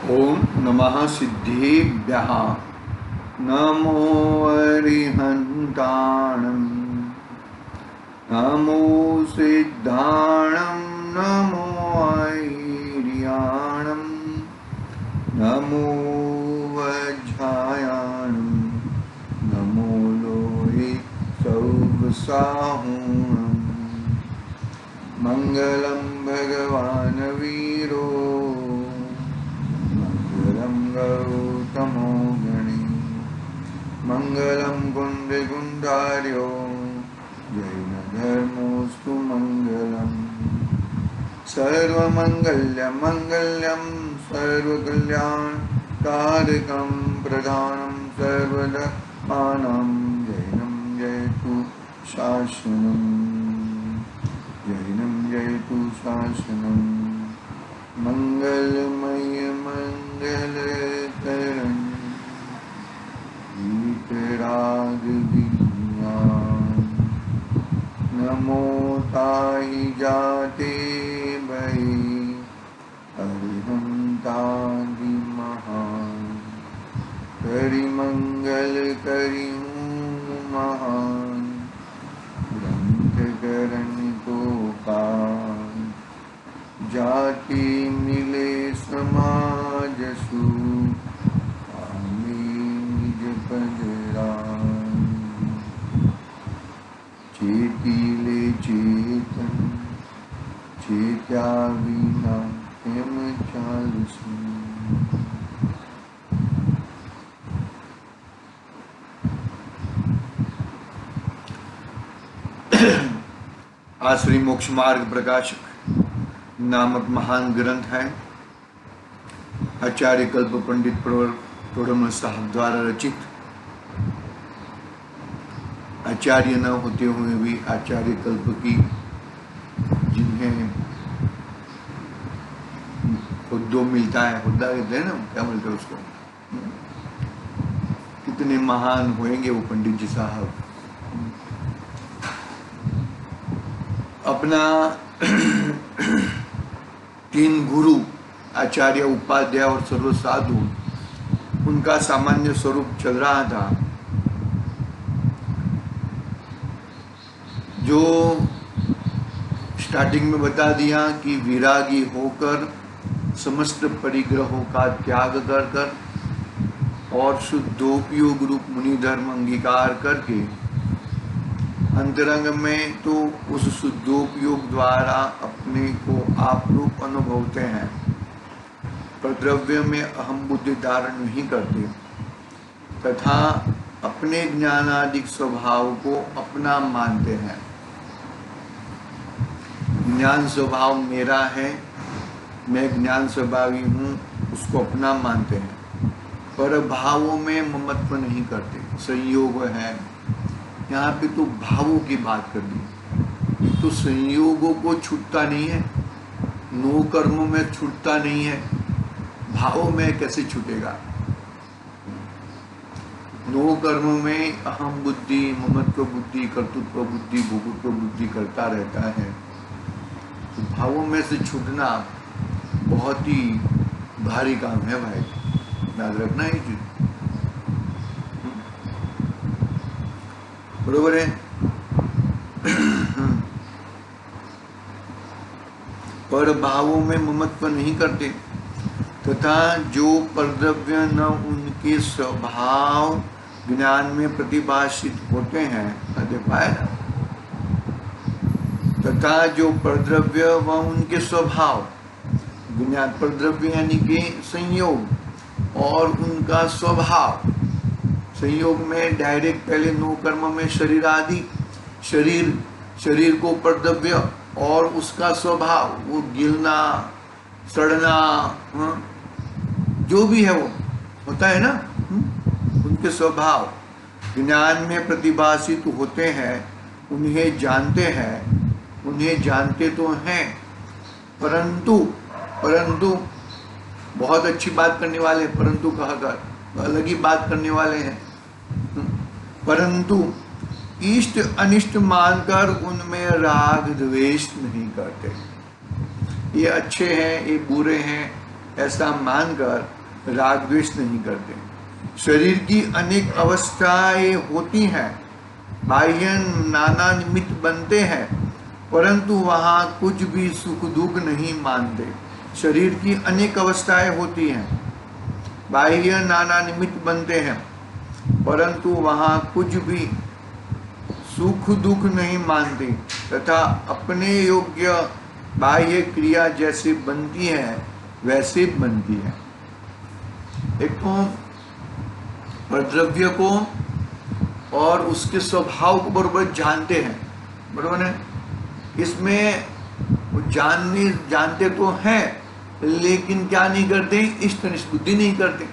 ओम नमः सिद्धेभ्यः। नमो अरिहन्ताणं, नमो सिद्धाणं, नमो ऐर्याणं, नमो वज्रायाणं, नमो लोहे सौवसाहुणं। मंगलम भगवान वीरो, मंगलम गौतमो गणी, मंगलम कुंडकुंडार्यो, जैन धर्मोस्तु मंगलम। सर्वमंगल्यं मंगल्यं सर्वकल्याणकारकं प्रधानं सर्वधर्माणां जैनं जयतु शासनम्, जैनं जयतु शासनं। मंगलमय मंगलकरं वीतरागविज्ञान, नमो ताहि जाते भई अरिहंतादि महान। करि मंगल करि महान, ग्रंथ करण को पान। जाति मिले समाज सु, आमी निज पजरान। चेतीले चेतन, चेत्या विना यम चालसु। आज श्री मोक्ष मार्ग प्रकाशक नामक महान ग्रंथ है, आचार्य कल्प पंडित प्रवरमल साहब द्वारा रचित। आचार्य न होते हुए भी आचार्य कल्प की, जिन्हें हुद्दो मिलता है, हुद्दा कहते हैं ना, क्या बोलते हैं उसको, कितने महान होंगे वो पंडित जी साहब। अपना तीन गुरु आचार्य, उपाध्याय और सर्व साधु, उनका सामान्य स्वरूप चल रहा था। जो स्टार्टिंग में बता दिया कि विरागी होकर समस्त परिग्रहों का त्याग कर कर और शुद्धोपयोग रूप मुनि धर्म अंगीकार करके अंतरंग में तो उस शुद्धोपयोग द्वारा अपने को आप रूप अनुभवते हैं, पर द्रव्य में अहम बुद्धि धारण नहीं करते, तथा अपने ज्ञानादिक स्वभाव को अपना मानते हैं। ज्ञान स्वभाव मेरा है, मैं ज्ञान स्वभावी हूँ, उसको अपना मानते हैं, पर भावों में ममत्व नहीं करते। संयोग है, यहाँ पे तो भावों की बात कर दी, तो संयोगों को छूटता नहीं है, नो कर्मों में छूटता नहीं है, भावों में कैसे छूटेगा। नो कर्मों में अहम बुद्धि, ममत्व बुद्धि, कर्तृत्व बुद्धि, भोगत्व बुद्धि करता रहता है, तो भावों में से छूटना बहुत ही भारी काम है भाई, याद रखना ही चीज, बरोबर है। पर भावों में ममत्व नहीं करते, तथा जो परद्रव्य न उनके स्वभाव ज्ञान में प्रतिभाषित होते हैं, पाए ना, तथा जो परद्रव्य व उनके स्वभाव ज्ञान, परद्रव्य यानी कि संयोग और उनका स्वभाव। संयोग में डायरेक्ट पहले नो कर्म में शरीर आदि, शरीर को परद्रव्य और उसका स्वभाव, वो गिलना सड़ना, जो भी है वो होता है ना, उनके स्वभाव ज्ञान में प्रतिभाषित होते हैं, उन्हें जानते हैं, उन्हें जानते तो हैं, परंतु बहुत अच्छी बात करने वाले, परंतु कहकर अलग ही बात करने वाले हैं, परंतु इष्ट अनिष्ट मानकर उनमें राग द्वेष नहीं करते। ये अच्छे हैं, ये बुरे हैं, ऐसा मानकर राग द्वेष नहीं करते। शरीर की अनेक अवस्थाएं होती हैं, बाह्य नाना निमित्त बनते हैं, परंतु वहाँ कुछ भी सुख दुख नहीं मानते। शरीर की अनेक अवस्थाएं होती हैं, बाह्य नाना निमित्त बनते हैं, परंतु वहाँ कुछ भी सुख दुख नहीं मानते, तथा अपने योग्य बाह्य क्रिया जैसे बनती है वैसे बनती है। एक तो परद्रव्य को और उसके स्वभाव को बरोबर जानते हैं, बरोबर है। इसमें जानते तो हैं, लेकिन क्या नहीं करते, इष्टनिष्ठ बुद्धि नहीं करते।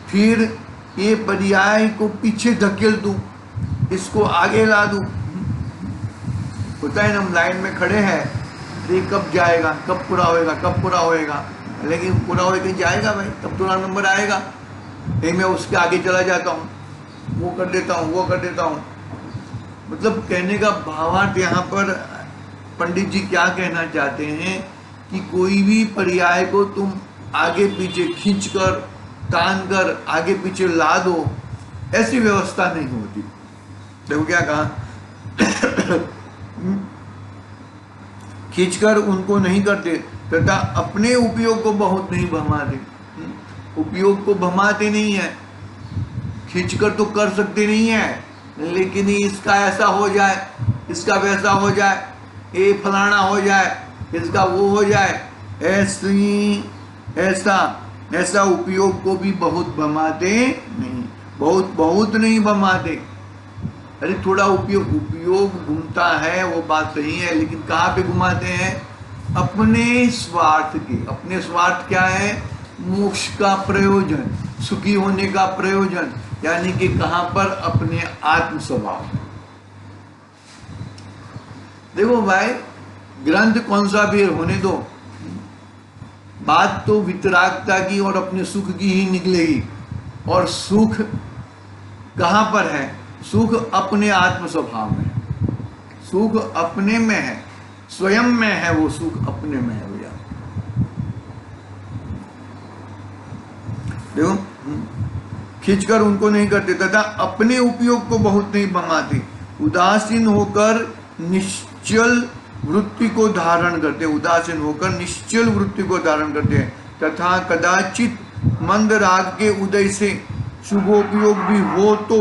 फिर ये पर्याय को पीछे धकेल दूं, इसको आगे ला दूं। होता है ना, हम लाइन में खड़े हैं, ये कब जाएगा, कब पूरा होएगा, कब पूरा होएगा, लेकिन पूरा होके जाएगा भाई, तब पूरा नंबर आएगा। फिर मैं उसके आगे चला जाता हूँ, वो कर देता हूँ, वो कर देता हूँ। मतलब कहने का भावार्थ यहाँ पर पंडित जी क्या कहना चाहते हैं कि कोई भी पर्याय को तुम आगे पीछे खींचकर तान कर आगे पीछे ला दो, ऐसी व्यवस्था नहीं होती। देखो क्या कहा, खींचकर उनको नहीं करते, तथा अपने उपयोग को बहुत नहीं भमाते। उपयोग को भमाते नहीं है, खींचकर तो कर सकते नहीं है, लेकिन इसका ऐसा हो जाए, इसका वैसा हो जाए, ये फलाना हो जाए, इसका वो हो जाए, ऐसा उपयोग को भी बहुत भमाते नहीं, बहुत नहीं भमाते। अरे थोड़ा उपयोग घूमता है, वो बात सही है, लेकिन कहाँ पे घुमाते हैं, अपने स्वार्थ के। अपने स्वार्थ क्या है, मोक्ष का प्रयोजन, सुखी होने का प्रयोजन, यानी कि कहाँ पर, अपने आत्म स्वभाव। देखो भाई, ग्रंथ कौन सा भी होने दो, बात तो वितरागता की और अपने सुख की ही निकलेगी। और सुख कहाँ पर है, सुख अपने आत्म स्वभाव में, सुख अपने में है, स्वयं में है, वो सुख अपने में है भैया। देखो, खींचकर उनको नहीं करते, तथा अपने उपयोग को बहुत नहीं भमाते, उदासीन होकर निश्चल वृत्ति को धारण करते, उदासीन होकर निश्चल वृत्ति को धारण करते हैं, तथा कदाचित मंद राग के उदय से शुभोपयोग भी हो तो,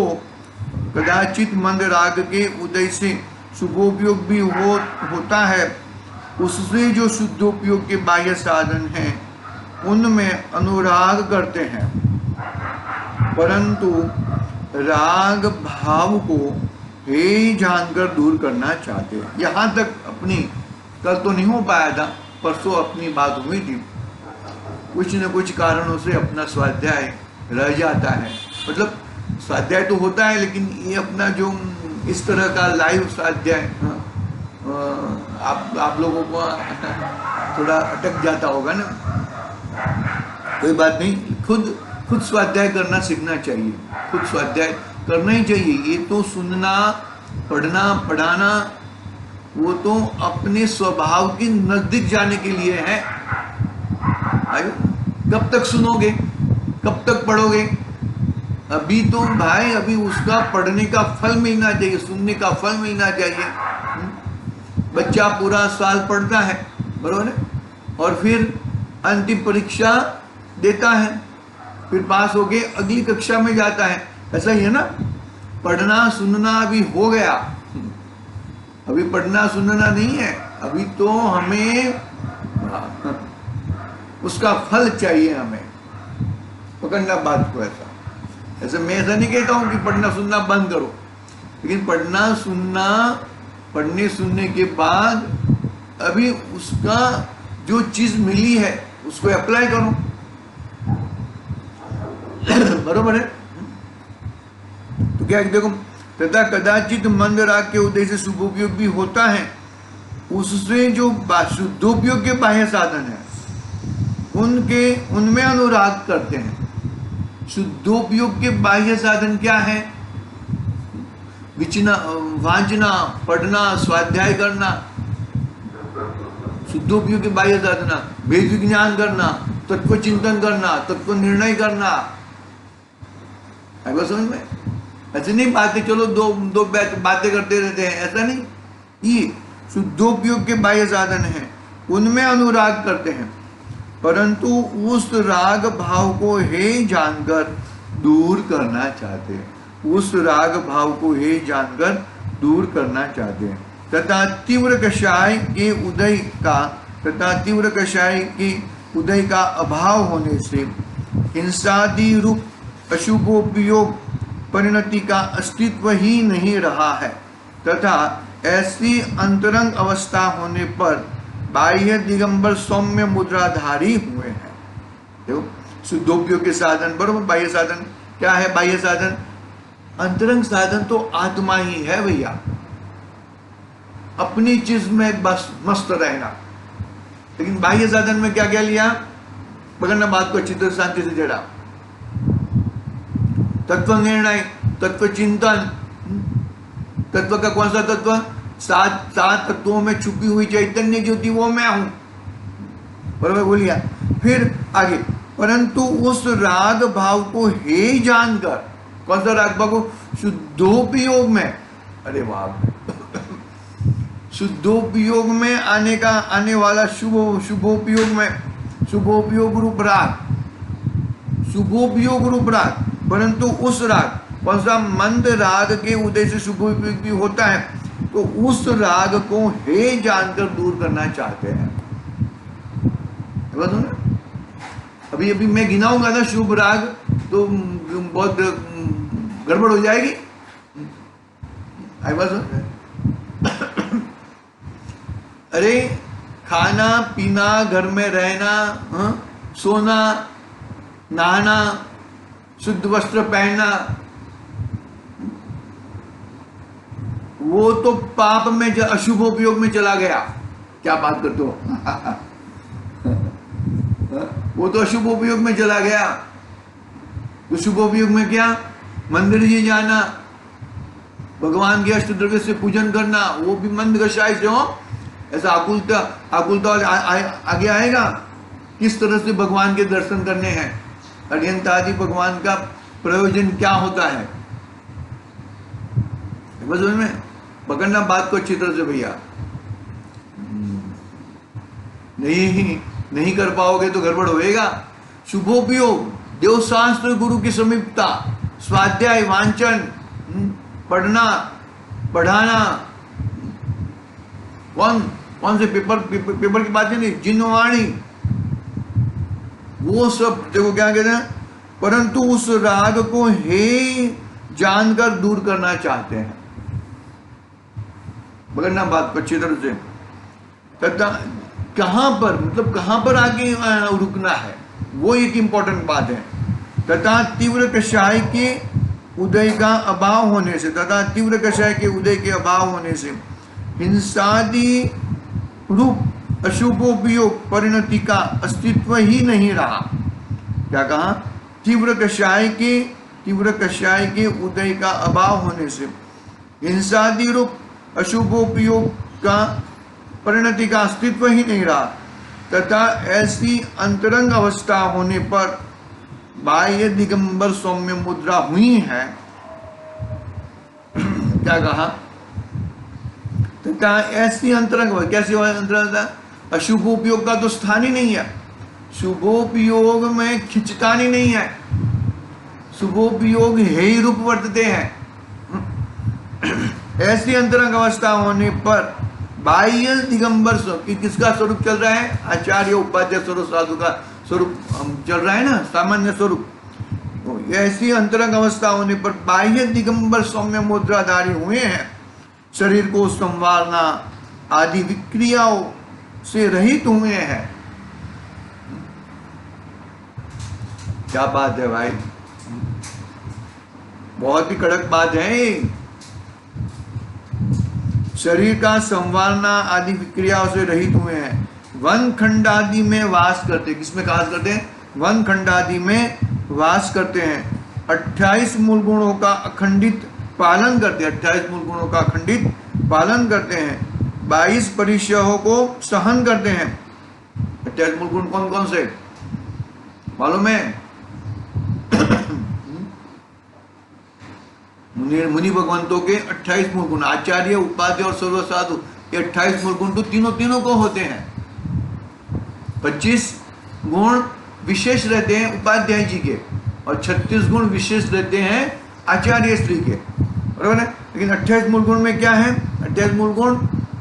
कदाचित मंद राग के उदय से शुभोपयोग भी होता है, उससे जो शुद्धोपयोग के बाह्य साधन हैं उनमें अनुराग करते हैं, परंतु राग भाव को हे जानकर दूर करना चाहते हैं। यहाँ तक अपनी, कल तो नहीं हो पाया था, परसों अपनी बात हुई थी, कुछ न कुछ कारणों से अपना स्वाध्याय रह जाता है। मतलब स्वाध्याय तो होता है, लेकिन ये अपना जो इस तरह का लाइव स्वाध्याय आप लोगों को थोड़ा अटक जाता होगा ना, कोई बात नहीं, खुद स्वाध्याय करना सीखना चाहिए, खुद स्वाध्याय करना ही चाहिए। ये तो सुनना, पढ़ना, पढ़ाना, वो तो अपने स्वभाव के नजदीक जाने के लिए है। आयो, कब तक सुनोगे, कब तक पढ़ोगे? अभी तो भाई, अभी उसका पढ़ने का फल मिलना चाहिए, सुनने का फल मिलना चाहिए। बच्चा पूरा साल पढ़ता है, बरोबर है, और फिर अंतिम परीक्षा देता है, फिर पास होके अगली कक्षा में जाता है। ऐसा ही है ना, पढ़ना सुनना अभी हो गया, अभी पढ़ना सुनना नहीं है, अभी तो हमें उसका फल चाहिए, हमें पकड़ना बात को। ऐसा मैं ऐसा नहीं कहता हूं कि पढ़ना सुनना बंद करो, लेकिन पढ़ना सुनना, पढ़ने सुनने के बाद अभी उसका जो चीज मिली है उसको अप्लाई करो, बरोबर है। तो क्या देखो, तथा कदाचित मंद राग के उदय से शुभोपयोग भी होता है, उससे जो शुद्धोपयोग के बाह्य साधन है उनमें अनुराग करते हैं। शुद्धोपयोग के बाह्य साधन क्या है? वांचना, पढ़ना, स्वाध्याय करना, शुद्धोपयोग की बाह्य साधना, भेद विज्ञान करना, तत्व चिंतन करना, तत्व निर्णय करना। आएगा समझ में? ऐसे नहीं बातें चलो दो दो बातें करते रहते हैं, ऐसा नहीं। ये शुद्धोपयोग के बाह्य साधन हैं, उनमें अनुराग करते हैं, परंतु उस राग भाव को हे जानकर दूर करना चाहते हैं, उस राग भाव को हे जानकर दूर करना चाहते हैं। तथा तीव्र कषाय के उदय का अभाव होने से हिंसादि रूप अशुभोपयोग परिणति का अस्तित्व ही नहीं रहा है, तथा ऐसी अंतरंग अवस्था होने पर बाह्य दिगंबर सौम्य मुद्राधारी हुए हैं। देखो शुद्धोपयोग के साधन बरोबर, बाह्य साधन क्या है? बाह्य साधन, अंतरंग साधन तो आत्मा ही है भैया, अपनी चीज में बस मस्त रहना। लेकिन बाह्य साधन में क्या क्या लिया? पकड़ना बात को अच्छी तरह शांति से जड़ा, तत्व निर्णय, तत्व चिंतन। तत्व का कौन सा तत्व? सात तत्वों में छुपी हुई चैतन्य ज्योति, वो मैं हूं, बराबर बोलिया। फिर आगे, परंतु उस राग भाव को हे जानकर, कौन सा राग भाव को? शुद्धोपयोग में, अरे वाह, शुद्धोपयोग में आने वाला शुभोपयोग में, शुभोपयोग रूप राग, शुभोपयोग रूप राग, परंतु उस राग, कौन सा? मंद राग के उदय से शुभोपयोग भी होता है, तो उस राग को हे जानकर दूर करना चाहते हैं। अभी अभी मैं गिनाऊंगा ना शुभ राग, तो बहुत गड़बड़ हो जाएगी। आई बात? अरे खाना पीना, घर में रहना, सोना, नहाना, शुद्ध वस्त्र पहनना, वो तो पाप में अशुभोपयोग में चला गया। क्या बात करते हो? वो तो अशुभोपयोग में चला गया। तो शुभोपयोग में क्या? मंदिर जी जाना, भगवान के अष्टद्रव्य से पूजन करना, वो भी मंद कषाय से हो। ऐसा आकुलता आगे आएगा। किस तरह से भगवान के दर्शन करने हैं, अरिहंतादि भगवान का प्रयोजन क्या होता है, बस में पकड़ना बात को अच्छी तरह से भैया। नहीं कर पाओगे तो गड़बड़ होएगा। शुभोपयोग, देव शास्त्र, गुरु की समीपता, स्वाध्याय, वांचन, पढ़ना, पढ़ाना, कौन से पेपर की बात नहीं, जिनवाणी, वो सब देखो क्या कहते हैं। परंतु उस राग को हे जानकर दूर करना चाहते हैं। पकड़ना बात को अच्छी तरह से। तथा कहां पर, मतलब कहां पर आगे रुकना है, वो एक इंपॉर्टेंट बात है। तथा तीव्र कषाय के उदय का अभाव होने से, तथा तीव्र कषाय के उदय के अभाव होने से हिंसादि रूप अशुभोपयोग परिणति का अस्तित्व ही नहीं रहा। क्या कहा? तीव्र कषाय के उदय का अभाव होने से हिंसादि रूप अशुभोपयोग का परिणति का अस्तित्व ही नहीं रहा, तथा ऐसी अंतरंग अवस्था होने पर बाह्य दिगंबर सौम्य मुद्रा हुई है। क्या कहा? तथा ऐसी अंतरंग, कैसी अंतरंग? अशुभोपयोग का तो स्थान ही नहीं है, शुभोपयोग में खिंचतानी नहीं है, शुभोपयोग हे ही रूप वर्तते हैं। ऐसी अंतरंग अवस्था होने पर बाह्य दिगंबर स्वरूप, किसका स्वरूप चल रहा है? आचार्य उपाध्याय स्वरूप, साधु का स्वरूप चल रहा है ना, सामान्य स्वरूप। ऐसी अंतरंग अवस्था होने पर बाह्य दिगंबर सौम्य मुद्राधारी हुए हैं, शरीर को संवारना आदि विक्रियाओं से रहित हुए हैं। क्या बात है भाई, बहुत ही कड़क बात है। शरीर का संवारना आदि विक्रियाओं से रहित हुए हैं, वन खंड आदि में वास करते हैं। किसमें वास करते हैं? वन खंड आदि में वास करते हैं। 28 मूल गुणों का अखंडित पालन करते हैं, 28 मूल गुणों का अखंडित पालन करते हैं। 22 परिचयों को सहन करते हैं। 28 मूल गुण कौन कौन से मालूम है? मुनि भगवंतों के 28 मूल गुण, आचार्य, उपाध्याय और सर्व साधु, ये 28 मूल गुण तो तीनों को होते हैं। 25 गुण विशेष रहते हैं उपाध्याय जी के और 36 गुण विशेष रहते हैं आचार्य श्री के, बराबर है। लेकिन 28 मूल गुण में क्या है? 28 मूल गुण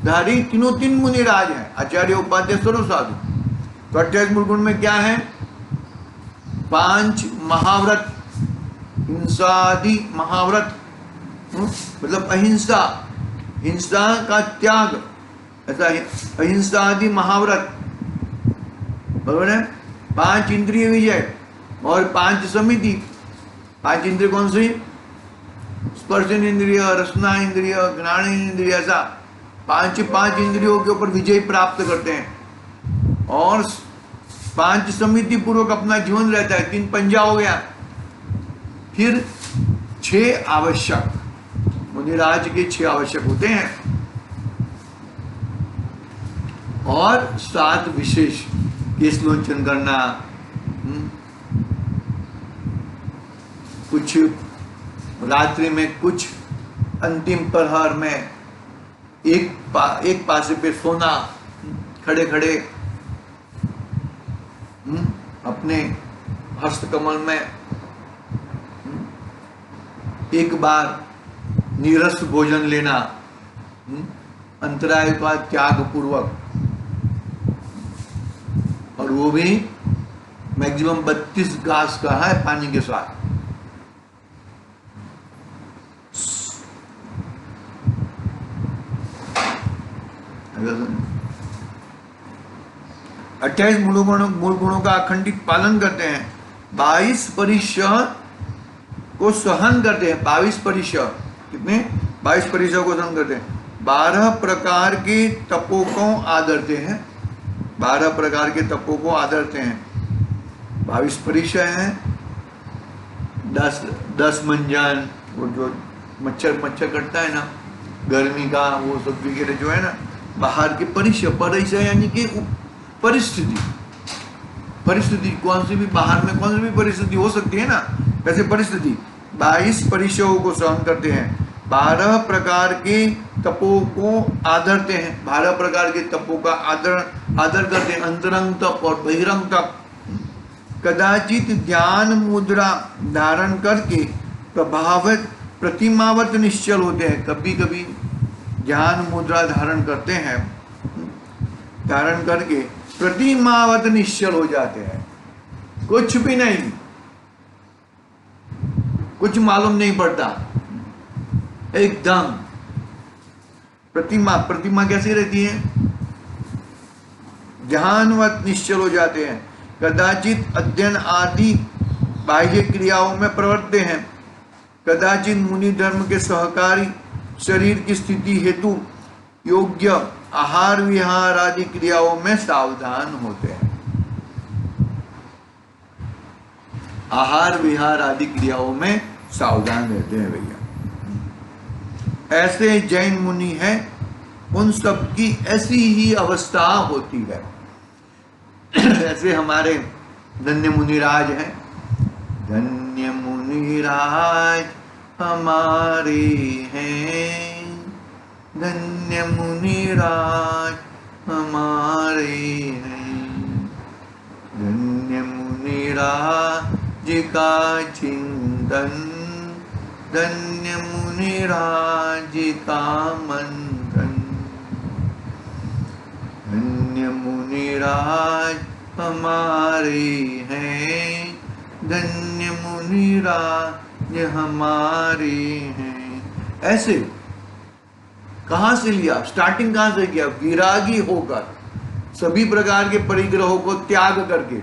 धारी तीन मुनिराज हैं, आचार्य, उपाध्याय, सर्व साधु। तो 28 मूल गुण में क्या है? 5 महाव्रत, हिंसादि महाव्रत, मतलब अहिंसा, हिंसा का त्याग, ऐसा अहिंसादि महाव्रत, बराबर है। 5 इंद्रिय विजय और 5 समिति। 5 इंद्रिय कौन सी? स्पर्श इंद्रिय, रसना इंद्रिय, घ्राण इंद्रिय, ऐसा 5 इंद्रियों के ऊपर विजय प्राप्त करते हैं और 5 समिति पूर्वक अपना जीवन रहता है। 3 पंजा हो गया। फिर 6 आवश्यक, मुनिराज के 6 आवश्यक होते हैं और 7 विशेष, केश लोचन करना, कुछ रात्रि में, कुछ अंतिम प्रहर में एक पासे पे सोना, खड़े खड़े अपने हस्तकमल में, एक बार नीरस भोजन लेना, अंतराय का त्याग पूर्वक, और वो भी मैक्सिमम 32 ग्लास का है पानी के साथ। अट्ठाईस मूल गुणों का अखंडित पालन करते हैं। 22 परिचय को सहन करते हैं। 22 परिचय, कितने? 22 परिचय को सहन करते हैं। 12 प्रकार के तपों को आदरते हैं। 12 प्रकार के तपों को आदरते हैं। 22 परिचय हैं। 10 मंजन, वो जो मच्छर कटता है ना गर्मी का, वो सब वगैरह जो है ना, बाहर के परिचय यानी कि परिस्थिति कौन सी भी, बाहर में कौन सी भी परिस्थिति हो सकती है ना, वैसे परिस्थिति। 22 परिचयों को सहन करते हैं। 12 प्रकार के तपों को आदरते हैं। 12 प्रकार के तपों का आदर करते हैं। अंतरंग तप और बहिरंग तप। कदाचित ध्यान मुद्रा धारण करके प्रतिमावत निश्चल होते हैं। कभी कभी ध्यान मुद्रा धारण करते हैं, धारण करके प्रतिमावत निश्चल हो जाते हैं। कुछ भी नहीं, कुछ मालूम नहीं पड़ता, एकदम प्रतिमा कैसी रहती है? ध्यानवत निश्चल हो जाते हैं। कदाचित अध्ययन आदि बाह्य क्रियाओं में प्रवृत्त हैं। कदाचित मुनि धर्म के सहकारी शरीर की स्थिति हेतु योग्य आहार विहार आदि क्रियाओं में सावधान होते हैं। आहार विहार आदि क्रियाओं में सावधान रहते हैं भैया। ऐसे जैन मुनि हैं, उन सब की ऐसी ही अवस्था होती है। ऐसे हमारे धन्य मुनिराज हैं। धन्य मुनिराज हमारे हैं, धन्य मुनिराज हमारे हैं। धन्य मुनिराज का चिंतन, धन्य मुनिराज का मंथन। धन्य मुनिराज हमारे हैं, धन्य मुनिराज हमारे हैं। ऐसे कहां से लिया? स्टार्टिंग कहां से किया? विरागी होकर, सभी प्रकार के परिग्रहों को त्याग करके।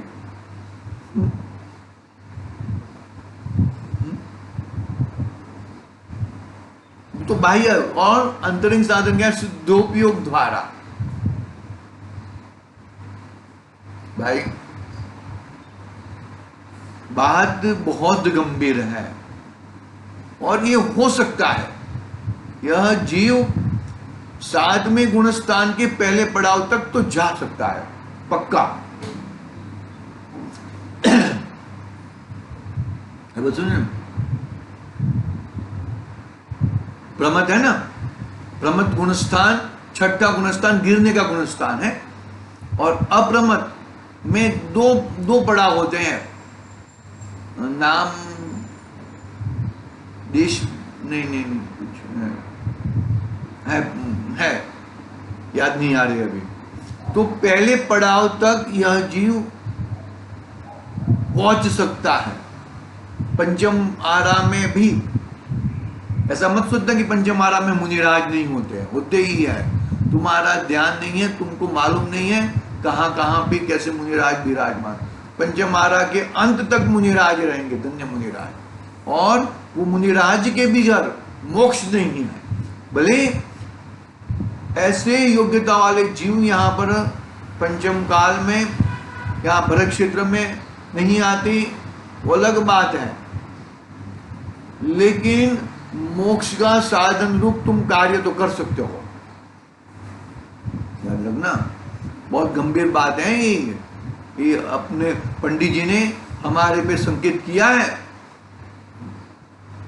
तो बाह्य और अंतरिंग साधन क्या? सिद्धोपयोग द्वारा। भाई बात बहुत गंभीर है और ये हो सकता है, यह जीव सातवें गुणस्थान के पहले पड़ाव तक तो जा सकता है पक्का। प्रमथ है ना, प्रमथ गुणस्थान छठा गुणस्थान गिरने का गुणस्थान है, और अप्रमथ में दो पड़ाव होते हैं। नाम देश नहीं कुछ है याद नहीं आ रही अभी। तो पहले पड़ाव तक यह जीव पहुंच सकता है। पंचम आराम में भी ऐसा मत सोचना कि पंचम आराम में मुनिराज नहीं होते, होते ही है। तुम्हारा ध्यान नहीं है, तुमको मालूम नहीं है कहां कहां पे कैसे मुनिराज विराजमान। पंचम आरा के अंत तक मुनिराज रहेंगे, धन्य मुनिराज। और वो मुनिराज के भी घर मोक्ष नहीं है। भले ऐसे योग्यता वाले जीव यहाँ पर पंचम काल में यहाँ भरत क्षेत्र में नहीं आते, वो अलग बात है, लेकिन मोक्ष का साधन रूप तुम कार्य तो कर सकते हो। याद रखना, बहुत गंभीर बात है ये अपने पंडित जी ने हमारे पे संकेत किया है।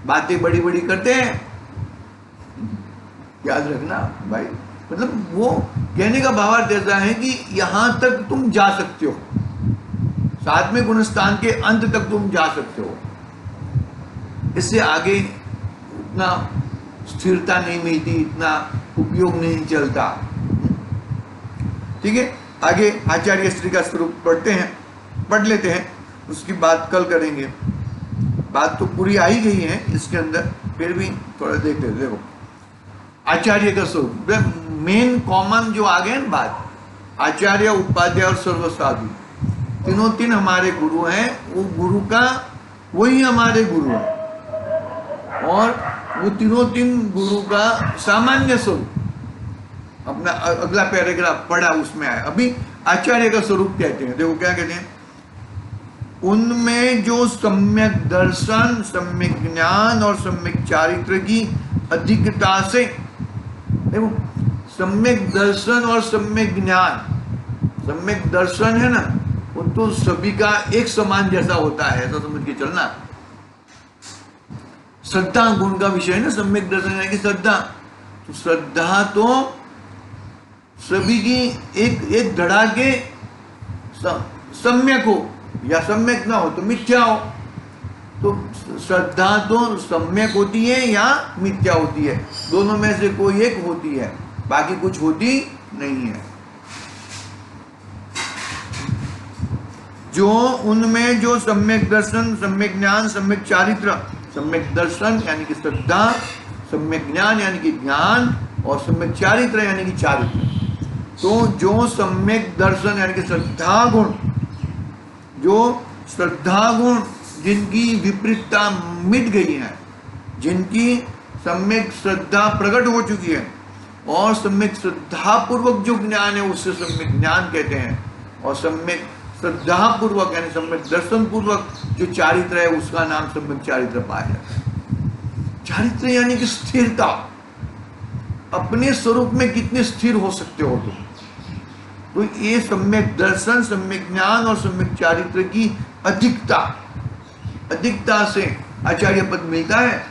बातें बड़ी बड़ी करते हैं, याद रखना भाई। मतलब वो कहने का भावार्थ ऐसा है कि यहां तक तुम जा सकते हो, सातवें गुणस्थान के अंत तक तुम जा सकते हो। इससे आगे उतना स्थिरता नहीं मिलती, इतना उपयोग नहीं चलता। ठीक है, आगे आचार्य स्त्री का स्वरूप पढ़ लेते हैं, उसकी बात कल करेंगे। बात तो पूरी आ ही गई है इसके अंदर, फिर भी थोड़ा देख लेते। देखो आचार्य का स्वरूप, मेन कॉमन जो आ गए ना बात, आचार्य, उपाध्याय और सर्व साधु, तीनों तीन हमारे गुरु हैं। वो गुरु का वही हमारे गुरु है, और वो तीनों तीन गुरु का सामान्य स्वरूप अपना अगला पैराग्राफ पढ़ा उसमें आया। अभी आचार्य का स्वरूप कहते हैं, देखो क्या कहते हैं, उनमें जो सम्यक दर्शन, सम्यक ज्ञान और सम्यक चारित्र की अधिकता से, देखो सम्यक दर्शन और सम्यक ज्ञान, सम्यक दर्शन है ना, वो तो सभी का एक समान जैसा होता है, ऐसा समझ के चलना। श्रद्धा गुण का विषय है ना, सम्यक दर्शन है कि श्रद्धा, तो श्रद्धा तो सभी की एक धड़ा के सम्यक हो या सम्यक ना हो तो मिथ्या हो। तो श्रद्धा तो सम्यक होती है या मिथ्या होती है, दोनों में से कोई एक होती है, बाकी कुछ होती नहीं है। जो उनमें जो सम्यक दर्शन, सम्यक ज्ञान, सम्यक चारित्र, सम्यक दर्शन यानी कि श्रद्धा, सम्यक ज्ञान यानी कि ज्ञान, और सम्यक चारित्र यानी कि चारित्र। तो जो सम्यक दर्शन यानी कि श्रद्धा गुण, जो श्रद्धा गुण जिनकी विपरीतता मिट गई है, जिनकी सम्यक श्रद्धा प्रकट हो चुकी है, और सम्यक श्रद्धा पूर्वक जो ज्ञान है उससे सम्यक ज्ञान कहते हैं, और सम्यक श्रद्धा पूर्वक यानी सम्यक दर्शन पूर्वक जो चारित्र है उसका नाम सम्यक चारित्र पाया जाता है। चारित्र यानी कि स्थिरता, अपने स्वरूप में कितने स्थिर हो सकते हो तुम। तो ये सम्यक दर्शन, सम्यक ज्ञान और सम्यक चारित्र की अधिकता, अधिकता से आचार्य पद मिलता है।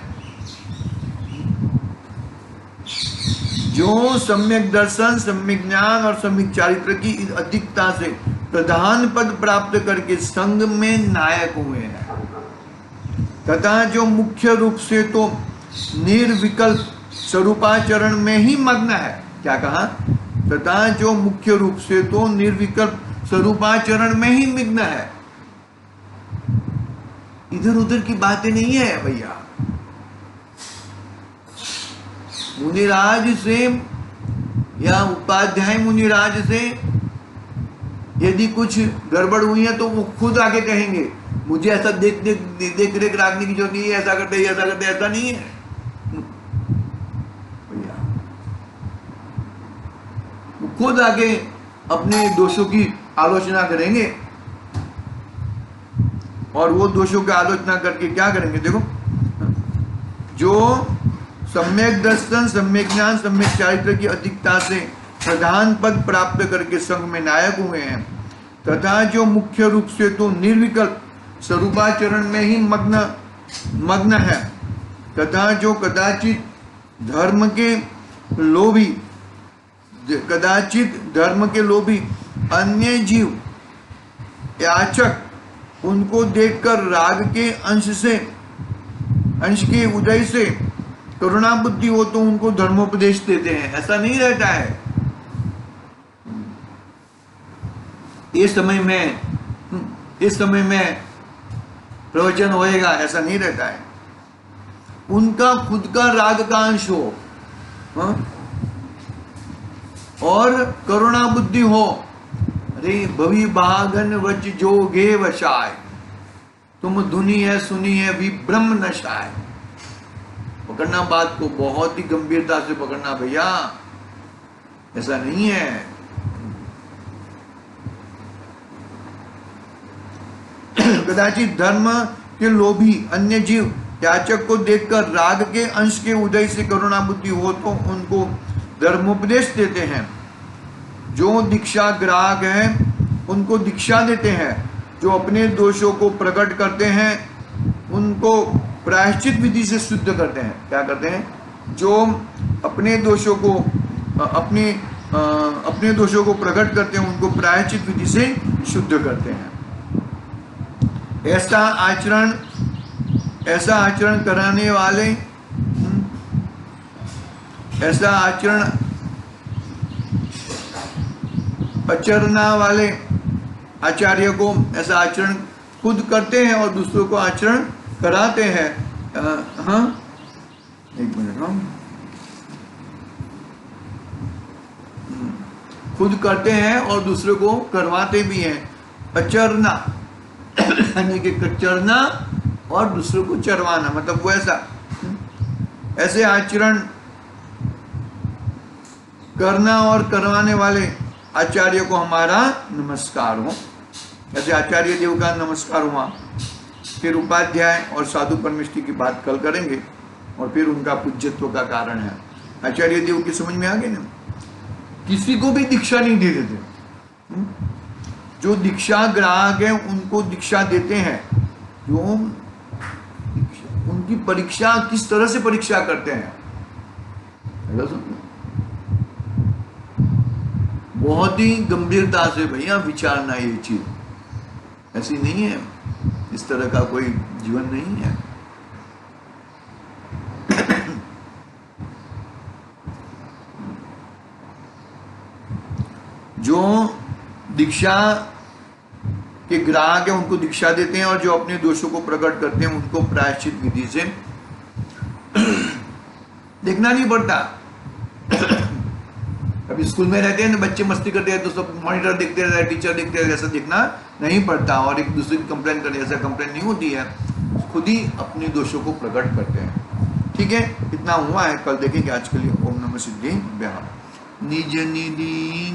जो सम्यक दर्शन, सम्यक ज्ञान और सम्यक चारित्र की अधिकता से प्रधान पद प्राप्त करके संघ में नायक हुए हैं, तथा जो मुख्य रूप से तो निर्विकल्प स्वरूपाचरण में ही मग्न है। क्या कहा? तथा जो मुख्य रूप से तो निर्विकल्प स्वरूपाचरण में ही मग्न है, इधर उधर की बातें नहीं है भैया। मुनिराज से या उपाध्याय मुनिराज से यदि कुछ गड़बड़ हुई है तो वो खुद आके कहेंगे, मुझे ऐसा देख रेख रखने की जरूरत नहीं है, ऐसा करते ऐसा नहीं है भैया। वो खुद आके अपने दोषों की आलोचना करेंगे, और वो दोषों की आलोचना करके क्या करेंगे, देखो जो सम्यक दर्शन, सम्यक ज्ञान, सम्यक चारित्र की अधिकता से प्रधान पद प्राप्त करके संघ में नायक हुए हैं, तथा जो मुख्य रूप से तो निर्विकल्प स्वरूपाचरण में ही मग्न है, तथा जो कदाचित धर्म के लोभी अन्य जीव याचक उनको देखकर राग के अंश के उदय से करुणा बुद्धि हो तो उनको धर्मोपदेश देते हैं। ऐसा नहीं रहता है इस समय में प्रवचन होएगा, ऐसा नहीं रहता है। उनका खुद का राग का अंश हो, हाँ? और करुणा बुद्धि हो। अरे भवी भागन वच जोगे वशाय, तुम धुनी है सुनी है भी ब्रह्म नशाय। पकड़ना बात को, बहुत ही गंभीरता से पकड़ना भैया, ऐसा नहीं है। कदाचित धर्म के लोभी अन्य जीव याचक को देखकर राग के अंश के उदय से करुणा बुद्धि हो तो उनको धर्मोपदेश देते हैं। जो दीक्षा ग्राहक हैं उनको दीक्षा देते हैं। जो अपने दोषों को प्रकट करते हैं उनको प्रायश्चित विधि से शुद्ध करते हैं। क्या करते हैं? जो अपने दोषों को प्रकट करते हैं उनको प्रायश्चित विधि से शुद्ध करते हैं। ऐसा आचरण कराने वाले, आचरणा वाले आचार्य को ऐसा आचरण खुद करते हैं और दूसरों को आचरण कराते हैं। हाँ, एक मिनट, हाँ, खुद करते हैं और दूसरों को करवाते भी हैं। आचरणा यानी कि कचरना और दूसरों को चरवाना, मतलब वो ऐसे आचरण करना और करवाने वाले आचार्य को हमारा नमस्कार हो। ऐसे आचार्य देव का नमस्कार हुआ। फिर उपाध्याय और साधु परमिष्टि की बात कल करेंगे और फिर उनका पूज्यत्व का कारण है। आचार्य देव की समझ में आ गई ना? किसी को भी दीक्षा नहीं दे देते। जो दीक्षा ग्राहक है उनको दीक्षा देते हैं। जो उनकी परीक्षा किस तरह से परीक्षा करते हैं, बहुत ही गंभीरता से भैया विचारना। ये चीज ऐसी नहीं है, इस तरह का कोई जीवन नहीं है। जो दीक्षा के ग्राहक है उनको दीक्षा देते हैं और जो अपने दोषों को प्रकट करते हैं उनको प्रायश्चित विधि से देखना नहीं पड़ता। अभी स्कूल में रहते हैं ना, बच्चे मस्ती करते हैं तो सब मॉनिटर देखते रहते हैं, टीचर देखते रहते हैं, ऐसा देखना नहीं पड़ता। और एक दूसरे की कंप्लेन करते, ऐसा कंप्लेन नहीं होती है, खुद ही अपने दोषों को प्रकट करते हैं। ठीक है, इतना हुआ है, कल देखेंगे। आज के लिए ओम नमः सिद्धि निज निधि।